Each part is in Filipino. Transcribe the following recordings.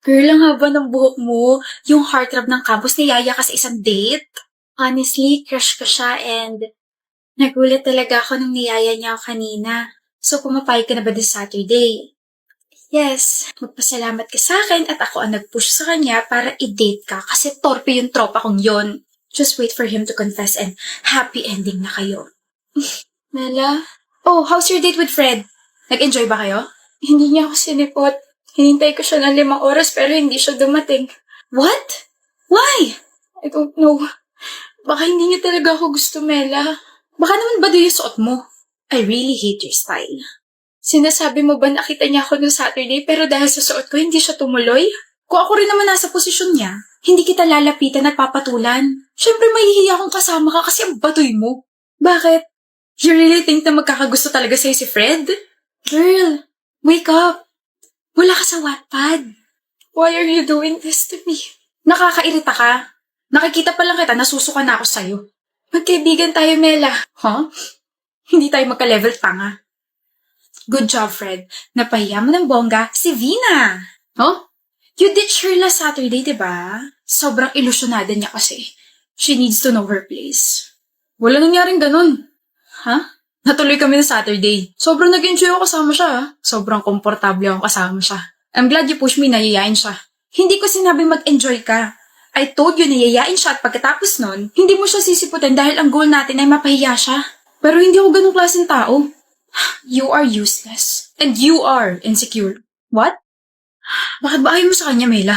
Girl, ang haba ng buhok mo. Yung heartthrob ng campus, niyaya ka sa isang date. Honestly, crush ko siya and nagulat talaga ako nung niyaya niya ako kanina. So, pumapayag ka na ba this Saturday? Yes, magpasalamat ka sa akin at ako ang nag-push sa kanya para i-date ka kasi torpe yung tropa kong yon. Just wait for him to confess and happy ending na kayo. Mela? Oh, how's your date with Fred? Nag-enjoy ba kayo? Hindi niya ako sinipot. Hinintay ko siya ng 5 oras pero hindi siya dumating. What? Why? I don't know. Baka hindi niya talaga ako gusto, Mela. Baka naman baduy yung suot mo. I really hate your style. Sinasabi mo ba nakita niya ako noong Saturday pero dahil sa suot ko hindi siya tumuloy? Kung ako rin naman nasa posisyon niya, hindi kita lalapitan at papatulan. Siyempre mahihiya akong kasama ka kasi ang baduy mo. Bakit? You really think na magkakagusto talaga sa'yo si Fred? Girl, wake up. Wala ka sa Wattpad. Why are you doing this to me? Nakakairita ka. Nakikita pa lang kita, nasusuka na ako sa'yo. Magkaibigan tayo, Mela. Huh? Hindi tayo magka-level tanga. Good job, Fred. Napahiya mo ng bongga si Vina. Huh? You ditched her last Saturday, diba? Sobrang ilusyonada niya kasi. She needs to know her place. Wala nangyaring ganun. Huh? Natuloy kami ng Saturday. Sobrang nag-enjoy ako kasama siya. Sobrang komportable ako kasama siya. I'm glad you pushed me na yayain siya. Hindi ko sinabi mag-enjoy ka. I told you na yayain siya at pagkatapos nun, hindi mo siya sisiputin dahil ang goal natin ay mapahiya siya. Pero hindi ako ganung klaseng tao. You are useless. And you are insecure. What? Bakit ba ayaw mo sa kanya, Mela?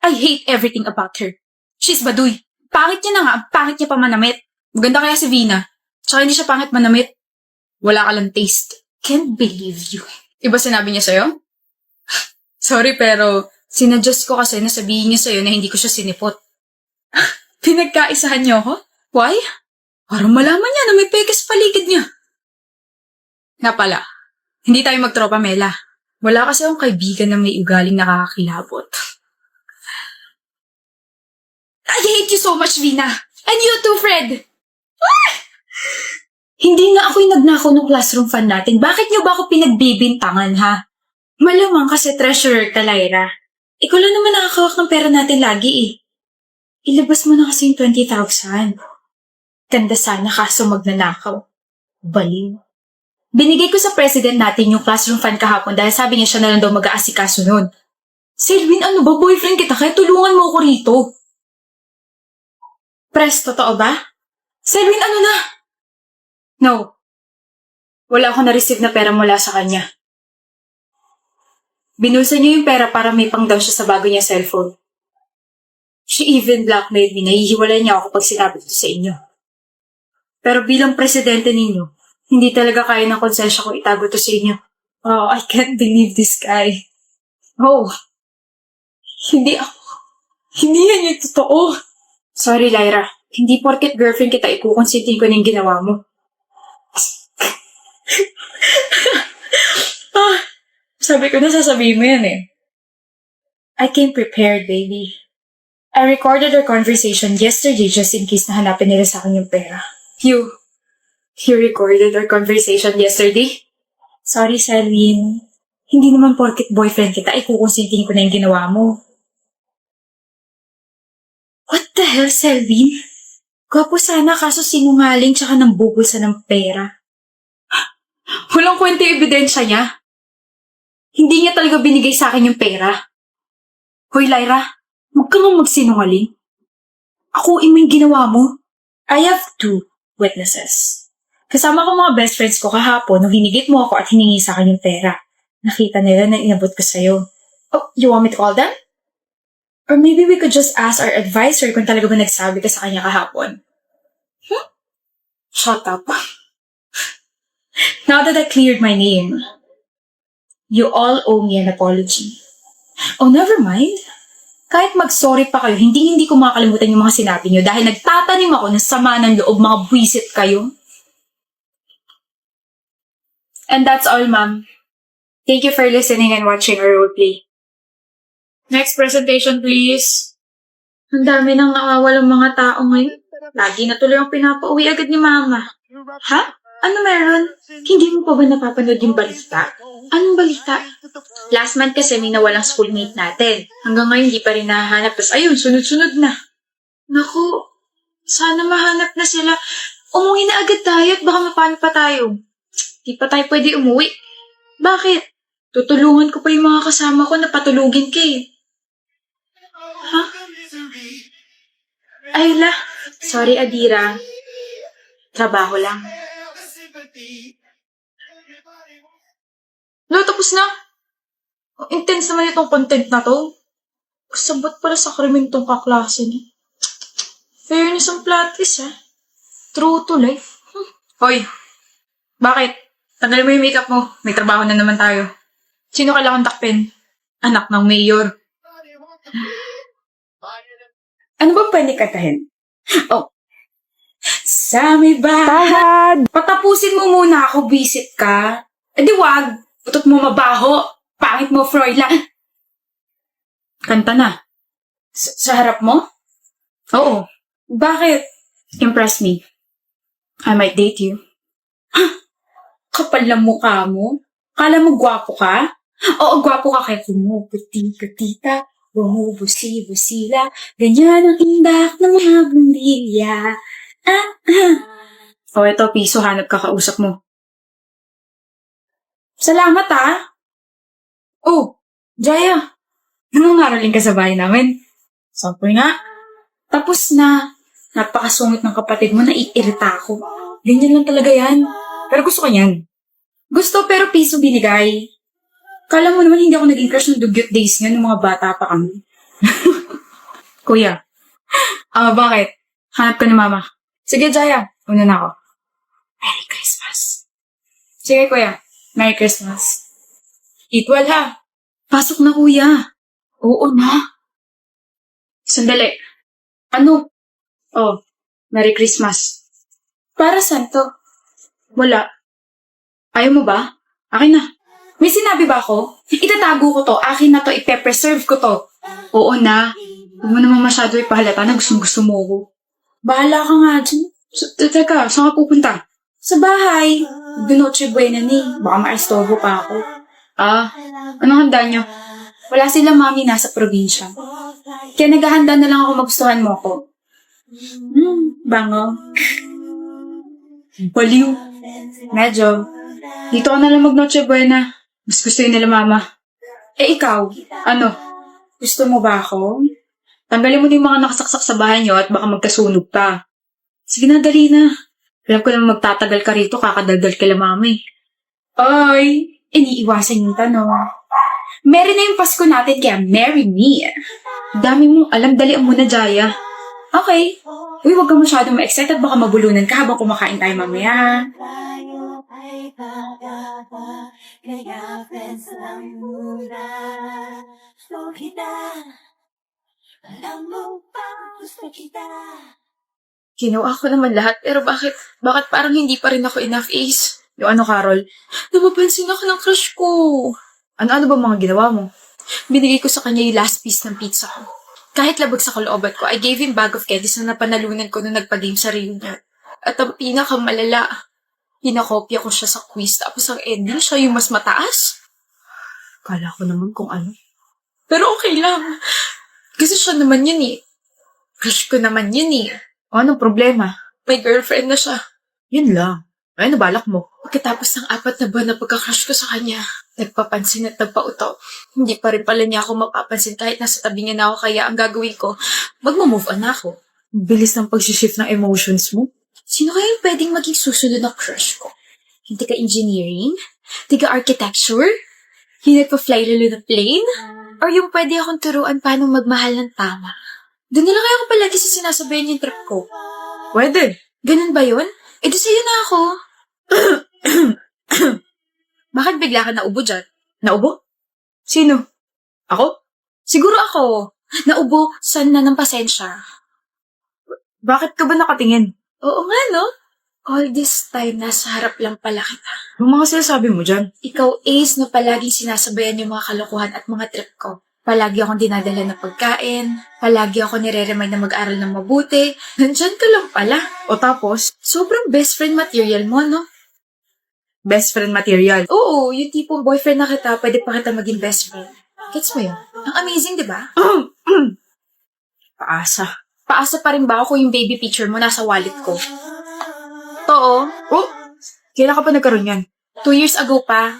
I hate everything about her. She's baduy. Pangit niya na nga, ang pangit niya pa manamit. Maganda kaya si Vina. Tsaka hindi siya pangit manamit. Wala ka lang taste. Can't believe you. Iba sinabi niya sa'yo? Sorry pero sinadjust ko kasi na sabihin niya sa'yo na hindi ko siya sinipot. Pinagkaisahan niyo ako? Why? Parang malaman niya na may pekes paligid niya. Nga pala, hindi tayo magtropa, Mela. Wala kasi akong kaibigan na may ugaling nakakakilabot. I hate you so much, Vina. And you too, Fred. Ah! Hindi nga ako yung nagnakaw ng classroom fan natin. Bakit niyo ba ako pinagbibintangan, ha? Malamang kasi treasurer ka, Lyra. Ikaw lang naman nakakawak ng pera natin lagi, eh. Ilabas mo na kasi yung 20,000. Ganda sana kaso magnanakaw. Baliw. Binigay ko sa president natin yung classroom fan kahapon dahil sabi niya siya na lang daw mag-aasikaso nun. Selwyn, ano ba? Boyfriend kita kaya tulungan mo ako rito. Pres, totoo ba? Selwyn, ano na? No. Wala akong na-receive na pera mula sa kanya. Binulsa niya yung pera para may pang-down siya sa bago niya cellphone. She even blackmailed me. Nahihiwalay niya ako pag sinabi ito sa inyo. Pero bilang presidente ninyo, hindi talaga kaya ng konsensya ko itago ito sa inyo. Oh, I can't believe this guy. Oh, hindi ako. Hindi yan yung totoo. Sorry, Lyra. Hindi porket girlfriend kita, ikukonsintin ko na yung ginawa mo. Sabi ko na sasabihin mo yan eh. I came prepared, baby. I recorded our conversation yesterday just in case na hanapin nila sa akin yung pera. You recorded our conversation yesterday? Sorry, Selwyn. Hindi naman porket boyfriend kita, ikukonsintin ko na yung ginawa mo. What the hell, Selwyn? Gwapo sana kaso sinungaling tsaka nang bubulsa ng pera. Walang kwenta yung ebidensya niya. Hindi niya talaga binigay sa akin yung pera. Hoy, Lyra, huwag ka nga magsinungaling. Akuin mo yung ginawa mo. I have 2 witnesses. Kasama ko mga best friends ko kahapon nung hinigit mo ako at hiningi sa akin yung pera. Nakita nila na inabot ko sa'yo. Oh, you want me to call them? Or maybe we could just ask our advisor kung talaga ba nagsabi ka sa kanya kahapon. Shut up. Now that I cleared my name, you all owe me an apology. Oh, never mind. Kahit mag-sorry pa kayo, hindi ko makakalimutan yung mga sinabi niyo dahil nagtatanim ako ng sama ng loob, mga buwisit kayo. And that's all, ma'am. Thank you for listening and watching our roleplay. Next presentation, please. Ang dami nang nawawalang mga tao ngayon. Lagi na tuloy ang pinapauwi agad ni mama. Ha? Ano meron? Hindi mo pa ba napapanood yung balita? Anong balita? Last month kasi may nawalang schoolmate natin. Hanggang ngayon hindi pa rin nahahanap. Tapos ayun, sunod-sunod na. Naku, sana mahanap na sila. Umuwi na agad tayo at baka mapano pa tayo. Di pa tayo pwede umuwi. Bakit? Tutulungan ko pa yung mga kasama ko na patulugin ka eh. Ha? Ayla. Sorry, Adira. Trabaho lang. No, tapos na. Ang intense naman itong content na to. Sabot pala sa krimen tong kaklase niya. Fairness ang plot twist, ha? True to life. Hoy, bakit? Tanggalin mo yung makeup mo. May trabaho na naman tayo. Sino kailangan takpin? Anak ng mayor. Ano ba pwede katahin? Oh. Sa may bahay. Patapusin mo muna ako, visit ka. Eh di wag. Utot mo mabaho. Pangit mo, Froyla. Kanta na. Sa harap mo? Oo. Bakit? Impress me. I might date you. Kapal ng mukha mo? Kala mo gwapo ka? Oo, gwapo ka kaya kumuputi-putita, bumubusi-busila, ganyan ang indak ng mga bundilya. O eto, piso, hanap ka kausap mo. Salamat Oh, Jaya, nangangaroling ka sa bahay namin. Sample nga. Tapos na, napakasungit ng kapatid mo, naiirita ako. Ganyan lang talaga yan. Pero gusto ko yan. Gusto pero piso binigay. Kala mo naman hindi ako naging crush ng dugyot days niya nung mga bata pa kami. Kuya. Bakit? Hanap ka ni mama. Sige, Jaya. Una na ako. Merry Christmas. Sige, kuya. Merry Christmas. Eat well, ha? Pasok na, kuya. Oo na. Sandali. Ano? Oh, Merry Christmas. Para saan to? Wala. Ayaw mo ba? Akin na. May sinabi ba ako? Itatago ko to. Akin na to. Ipe-preserve ko to. Oo na. Huwag mo naman masyado ipahalata na gusto mo ko. Bahala ka nga dyan. Teka, saan ka pupunta? Sa bahay. Noche buena ni. Baka maistorbo pa ako. Anong handa nyo? Wala silang mami nasa probinsya. Kaya naghahanda na lang ako magustuhan mo ko. Bango. Baliw. Medyo. Dito ka na lang mag-Noche Buena. Mas gusto yun nila mama. Eh ikaw, ano? Gusto mo ba ako? Tanggalin mo na yung mga nakasaksak sa bahay niyo at baka magkasunog pa. Sige na, dali na. Alam ko naman magtatagal ka rito, kakadaldal ka lang mami. Ay, iniiwasan yung tanong. Merry na yung Pasko natin, kaya marry me. Dami mong alam, dalian mo na, Jaya. Okay. Uy, huwag ka masyadong ma-excited, baka mabulunan ka habang kumakain tayo mamaya. Kaya friends lang muna. Gusto kita. Alam mo pa, gusto kita. Ginawa ko naman lahat, pero bakit parang hindi pa rin ako enough, Ace? Yung ano, Carol? Napapansin ako ng crush ko. Ano ba mga ginawa mo? Binigay ko sa kanya yung last piece ng pizza ko. Kahit labag sa kalooban ko, I gave him bag of candies na napanalunan ko nung nagpa-game sa reunion. At ang pinakamalala, hinakopya ko siya sa quiz, tapos ang ending siya yung mas mataas. Kala ko naman kung ano. Pero okay lang. Kasi siya naman yun eh. Crush ko naman yun eh. O, anong problema? May girlfriend na siya. Yun lang. Ay, nabalak mo. Pagkatapos ng 4 na buwan na pagka-crush ko sa kanya, nagpapansin at nagpauto. Hindi pa rin pala niya ako mapapansin kahit nasa tabi niya na ako, kaya ang gagawin ko, magmo-move on na ako. Bilis ng pag-shift ng emotions mo. Sino kaya yung pwedeng maging susunod na crush ko? Yung taga-engineering? Taga-architecture? Yung nagpa-fly lalo na plane? Or yung pwede akong turuan paano magmahal ng tama? Doon na lang kaya ako palagi sa sinasabayan yung trip ko. Pwede. Ganun ba yun? Eh di sa'yo na ako. Bakit bigla ka naubo dyan? Naubo? Sino? Ako? Siguro ako. Naubo, saan na ng pasensya? Bakit ka ba nakatingin? Oo nga, no? All this time, nasa harap lang pala kita. Yung mga sinasabi mo dyan? Ikaw, Ace, na palaging sinasabayan yung mga kalokohan at mga trip ko. Palagi akong dinadala ng pagkain. Palagi ako nire-remind na mag-aral ng mabuti. Nandyan ka lang pala. O tapos, sobrang best friend material mo, no? Best friend material. Oo, yung tipong boyfriend na kita, pwede pa kita maging best friend. Gets mo yun? Ang amazing, di ba? Paasa. Paasa pa rin ba ako kung yung baby picture mo nasa wallet ko? Too, Oh! Kailan ka pa nagkaroon yan? 2 years ago pa,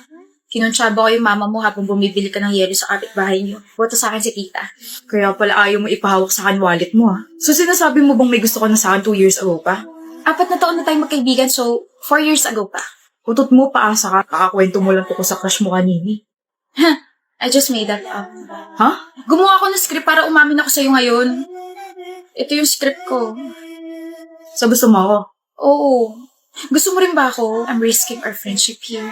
kinonsyaba ko yung mama mo habang bumibili ka ng yelo sa kapitbahay niyo. Boto sa akin si tita. Kaya pala ayaw mo ipahawak sa akin wallet mo ah. So sinasabi mo bang may gusto ka na sa akin 2 years ago pa? 4 na taon na tayong magkaibigan, so 4 years ago pa. Utot mo, paasa ka. Kakakwento mo lang ko sa crush mo kanini. I just made that up. Ha? Gumawa ako ng script para umamin ako sa'yo ngayon. Ito yung script ko. So gusto mo ako? Oo. Gusto mo rin ba ako? I'm risking our friendship here.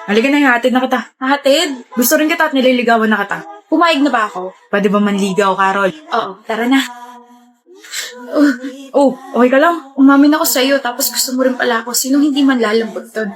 Halika na, ihatid na kita. Hatid? Gusto rin kita at nililigawan na kita. Pumayag na ba ako? Pwede ba manligaw, Carol? Oo, tara na. Oh, okay ka lang? Umamin ako sa'yo, tapos gusto mo rin pala ako. Sinong hindi man lalambot doon?